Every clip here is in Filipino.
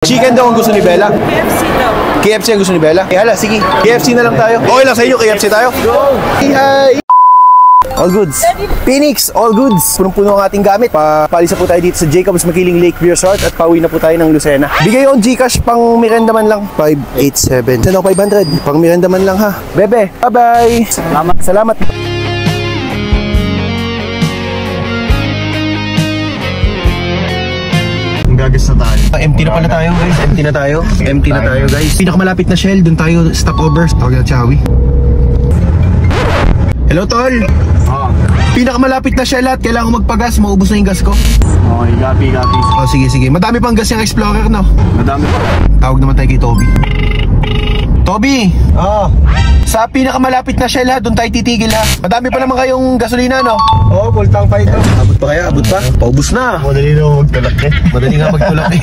Chicken daw ang gusto ni Bella. KFC daw. KFC ang gusto ni Bella? Eh hala, sige. KFC na lang tayo. Okay lang sa inyo, KFC tayo? Go! Hi! All goods. Phoenix, all goods. Punong-puno ang ating gamit. Papalisa po tayo dito sa Jacobs Makiling Lakeview Resort at pauwi na po tayo ng Lucena. Bigay yung Gcash pang mirenda man lang. 587. Saan ako 500? Pang mirenda man lang ha. Bebe, bye-bye. Salamat. Salamat. Gagas na tayo. Empty na pala tayo guys. Empty na tayo. Empty na tayo guys. Pinakamalapit na Shell. Doon tayo stopover. Tawag na Chawi. Hello tol. Pinakamalapit na Shell at kailangan ko magpagas. Maubos na yung gas ko. Okay, gabi. Oh sige. Madami pang gas yung Explorer no? Madami pa. Tawag naman tayo kay Toby. Toby! Sa pinakamalapit na Shell ha, doon tayo titigil ha. Madami pa naman kayong gasolina no? Oo, full tank pa ito. Abot pa kaya? Abot pa? Paubos na. Madali na magtulak eh. Madali nga magtulak eh.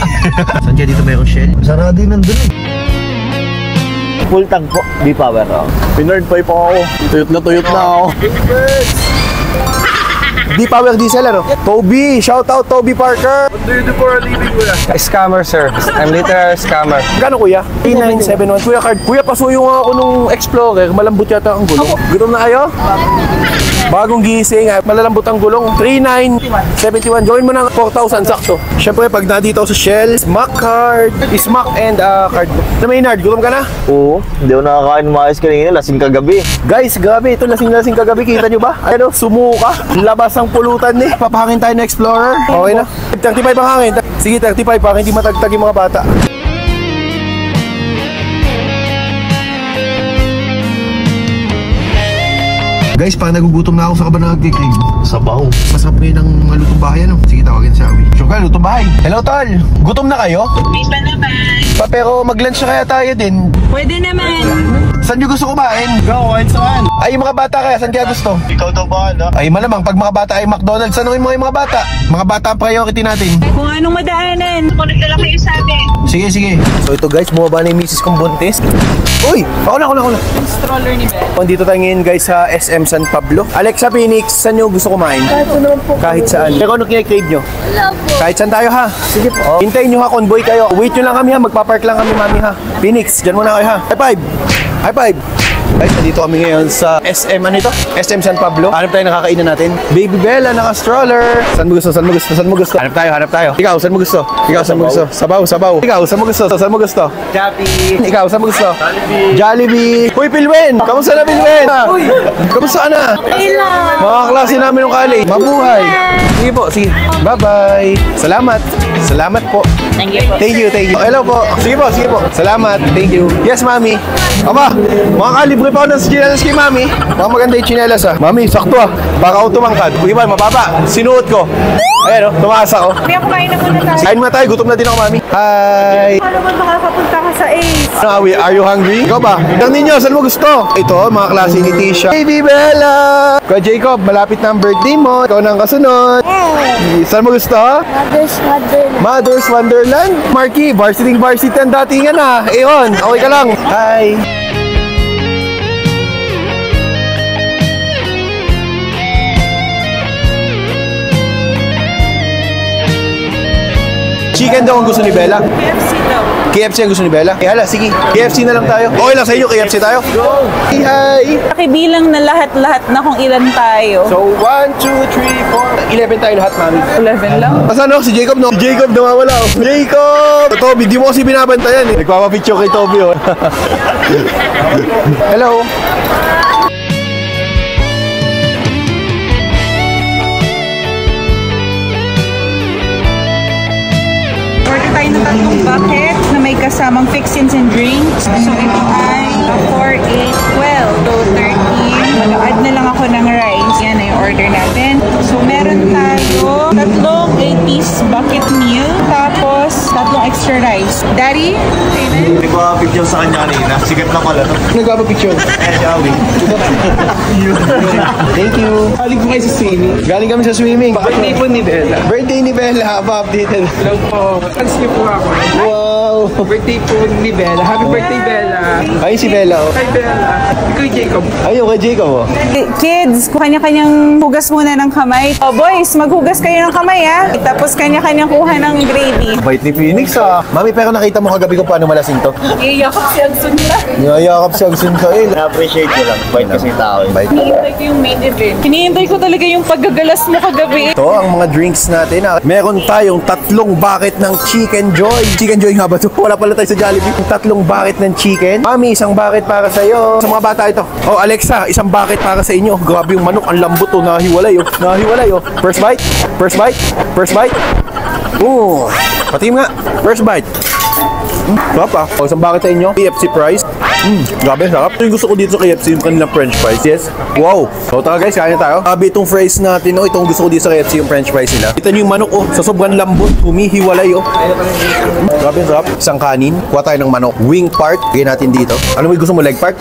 Saan kaya dito mayroong Shell? Sarado yun nandun eh. Full tank po, B-Power. Pinerd pipe ako. Tuyot na ako. B-Power diesel ano? Toby! Shout out Toby Parker! What do you do for a living kuya? Scammer, sir. I'm literal scammer. Gano'n kuya? 3971. Kuya card. Kuya, pasuyo nga ako nung Explorer. Malambot yata ang gulong. Gutom na kayo? Bagong gising. Malalambot ang gulong. 3971. Join mo ng 4,000 sakto. Siyempre, pag nandito ako sa Shell, Smack card. Smack and card. Na Maynard, gutom ka na? Oo, hindi ako nakakain maayos kanina. Lasing kagabi. Guys, grabe. Ito lasing-lasing kagabi. Kita nyo ba? Ano? Sumuka. Labas ang pulutan eh. Papahangin tayo ng Explorer. Okay na? 35 ang hangin. Sige, 35 para hindi matagtag yung mga bata. Guys, parang nagugutom na ako sa Kabanag Cave. Sabaw. Masarap ngayon ng lutong bahay ano? Sige, tawagin si Awi. Sugar, lutong bahay. Hello, tol. Gutom na kayo? May pa naman. Pero mag-lunch na kaya tayo din. Pwede naman. Saan nyo gusto kumain? Go, kain saan? Ay, yung mga bata kaya, saan kaya gusto? Ikaw daw ba, no? Ay, malamang, pag mga bata ay McDonald's, tanungin mo yung mga bata. Mga bata ang priority natin. Kung anong madaanan. Kung nagdala kayo sa amin. Sige. So ito guys, bumaba na yung misis kong buntis. Uy! Ako na. Stroller ni Belle. Nandito tayo ngayon guys sa SM San Pablo. Alexa, Phoenix, saan nyo gusto kumain? Kahit saan. Pero ano kine-crave nyo? Wala po. Kahit saan tayo ha? Sige po. Hintayin nyo ha, convoy kayo. Wait nyo lang kami ha, magpapark lang kami mami ha. Phoenix, dyan muna kayo ha. High five! Guys, nandito kami ngayon sa SM, ano ito? SM San Pablo. Hanap tayo nakakainan natin. Baby Bella, naka-stroller. Saan mo gusto? Hanap tayo. Ikaw, saan mo gusto? Sabaw. Ikaw, saan mo gusto? Jollibee. Ikaw, saan mo gusto? Jollibee. Uy, Pilwen! Kamusta na, Pilwen? Kamusta ka na? Ilang. Mga klase namin ng kali. Mabuhay. Sige po, sige. Bye-bye. Salamat po. Thank you po. Thank you. Hello po. Sige po. Salamat. Thank you. Yes, mami. Aba, mga kalibre pa ako ng chinelas kay mami. Mga maganda yung chinelas ha. Mami, sakto ha. Baka ako tumangkad. Uy ba, mababa. Sinuot ko. Ayan o, tumaas ako. Kaya kumain na muna tayo. Kain muna tayo. Gutom na din ako, mami. Hi. Paano ba makakapunta ka sa Ace? Ano, Awi? Are you hungry? Ikaw ba? Tignan ninyo, saan mo gusto? Ito, mga klase ni Tisha. Baby Bella! Kuya Jacob, malapit na ang birthday mo. Ikaw na ang kasunod. Saan mo gusto? Mother's Wonderland. Marky, varsity ang datingan ha. Eon, okay ka lang. Hi. Chicken daw ang gusto ni Bella. KFC daw. KFC ang gusto ni Bella? Eh hala, sige. KFC na lang tayo. Okay lang sa inyo, KFC tayo? Go! Hi! Pakibilang na lahat na kung ilan tayo. So, 1, 2, 3, 4, 11 tayo lahat, mami. 11 lang. Asan no? Si Jacob no? Si Jacob nawawala oh. Jacob! Toby, di mo kasi binabantayan eh. Nagpapapicture kay Toby oh. Hello! Order tayo ng tatlong bucket na may kasamang fixings and drinks. So ito ay 4, 8, 12. So 13. Mag-add na lang ako ng rice. Yan na yung order natin. So meron tayo tatlong 8-piece bucket meal. Tapos tatlong extra rice. Daddy, payment? Hindi ko picture sa kanya kanina. Sikat na pala. Nagpapapicture. Jollibee. Thank you. Galing po kayo sa swimming. Galing kami sa swimming. Birthday po ni Bella. Birthday ni Bella. Pa-updated. Hello po. Fans niyo po ako. Wow! Birthday po ni Bella. Happy birthday, Bella. Ay, si Bella, oh. Hi, Bella. Ikaw, Jacob. Ay, kay Jacob, oh. Kids, kanya-kanyang hugas muna ng kamay. Oh, boys, maghugas kayo ng kamay, ha? Tapos kanya-kanyang kuha ng gravy. Bait ni Phoenix, ah. Mami, pero nakita mo kagabi kung paano malasing to. Iyakap si Agsun nila. Niyayakap si Agsun sa Na-appreciate ko lang. Bait kasi tao eh. Bait. Hinihintay ko yung main event. Hinihintay ko talaga yung paggagalas mo kagabi. Ito ang mga drinks natin. Meron tayong 3 bucket ng Chicken Joy. Chicken Joy nga ba ito? Wala pala tayo sa Jollibee. 3 bucket ng chicken. Mami, 1 bucket para sa'yo. Sa mga bata ito. Oh, Alexa, 1 bucket para sa inyo. Grabe yung manok. Ang lambot oh. Nahiwalay oh. Nahiwalay oh. First bite. First bite. First bite. Oh. Pati nga. First bite. Sarap ah. O, 1 bucket sa inyo. KFC price. Grabe, sarap. Ito yung gusto ko dito sa KFC, yung kanilang french fries. Yes. Wow. So, tara guys, kain na tayo. Grabe itong fries natin, oh. Itong gusto ko dito sa KFC, yung french fries nila. Kita nyo yung manok, oh. Sa sobrang lambot, humihiwalay, oh. Grabe, sarap. Isang kanin. Kuha tayo ng manok. Wing part. Bigyan natin dito. Ano mo gusto mo? Leg part?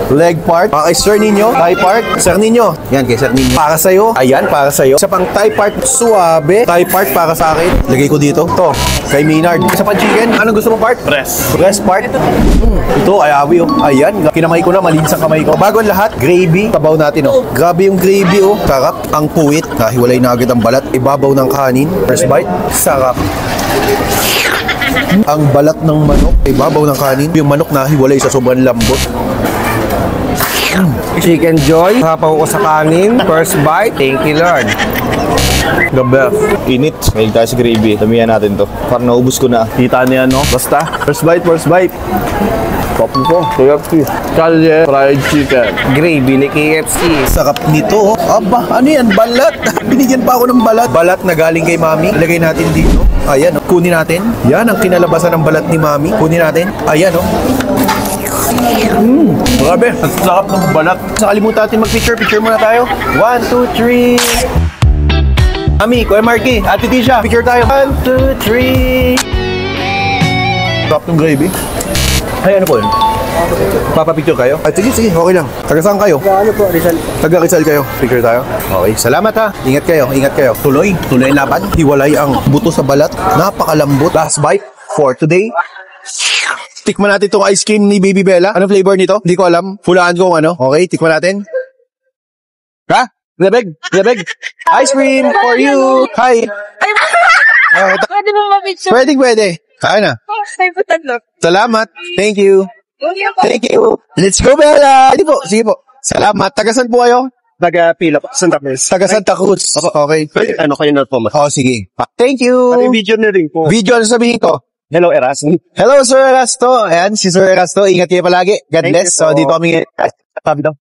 Leg part. Kay Sir Nino. Thigh part. Sir Nino. Yan, kay Sir Nino. Para sa'yo. Ayan, para sa'yo. Isa pang thigh part. Suabe. Thigh part para sa akin. Lagay ko dito. Ito. Kay Maynard. Isa pang chicken. Anong gusto mo part? Breast. Breast part. Ito, ayawi, oh. Ayan. Kinamay ko na. Malinis ang kamay ko. Bago ang lahat, gravy. Tabaw natin, oh. Grabe yung gravy, oh. Sarap. Ang puwit. Nahiwalay na agad ang balat. Ibabaw ng kanin. First bite. Sarap. Ang balat ng manok, ibabaw ng kanin. Yung manok nahiwalay sa sobrang lambot. Chicken Joy. Hapaw ko sa kanin. First bite. Thank you, Lord. The best. Init. Ngayon tayo sa gravy. Damihan natin to. Parang naubos ko na. Kita niya, no? Basta. First bite, first bite. Topping ko. KFC. Kalye fried chicken. Gravy ni KFC. Sarap nito, oh. Aba, ano yan? Balat. Binigyan pa ako ng balat. Balat na galing kay Mami. Ilagay natin dito. Ayan, oh. Kunin natin. Yan ang kinalabasan ng balat ni Mami. Kunin natin. Ayan, oh. Grabe. Ang sarap ng balat. Sa kalimutan natin mag-picture. Picture muna tayo. 1, 2, 3. Mami, Kuya Marky, Ate Tisha, picture tayo. 1, 2, 3. Sarap ng gravy. Ay, ano po yun? Papapicture kayo? Ay, sige, okay lang. Taga saan kayo? Ano po, Rizal? Taga Rizal kayo. Picture tayo. Okay, salamat ha. Ingat kayo, ingat kayo. Tuloy ang laban. Hiwalay ang buto sa balat. Napakalambot. Last bite for today. Tikman natin itong ice cream ni Baby Bella. Anong flavor nito? Hindi ko alam. Hulaan ko kung ano. Okay, tikman natin. Ha? Lebeg. Ice cream for you. Hi. Pwede mo ma-picture? Pwede. Kain na. Ay, putalok. Salamat. Thank you. Let's go, Bella. Sige po. Salamat. Taga saan po kayo? Taga-Pila po. Santa Cruz. Taga Santa Cruz. Okay. Ano kayo na po, mas? Oh, sige. Thank you. video na rin po. Video, ano sabihin ko? Hello, Erasmus. Hello, Sir Erasto. Ayan, si Sir Erasto. Ingat kayo palagi. God Thank bless. you So, po. dito kami. Sabi daw.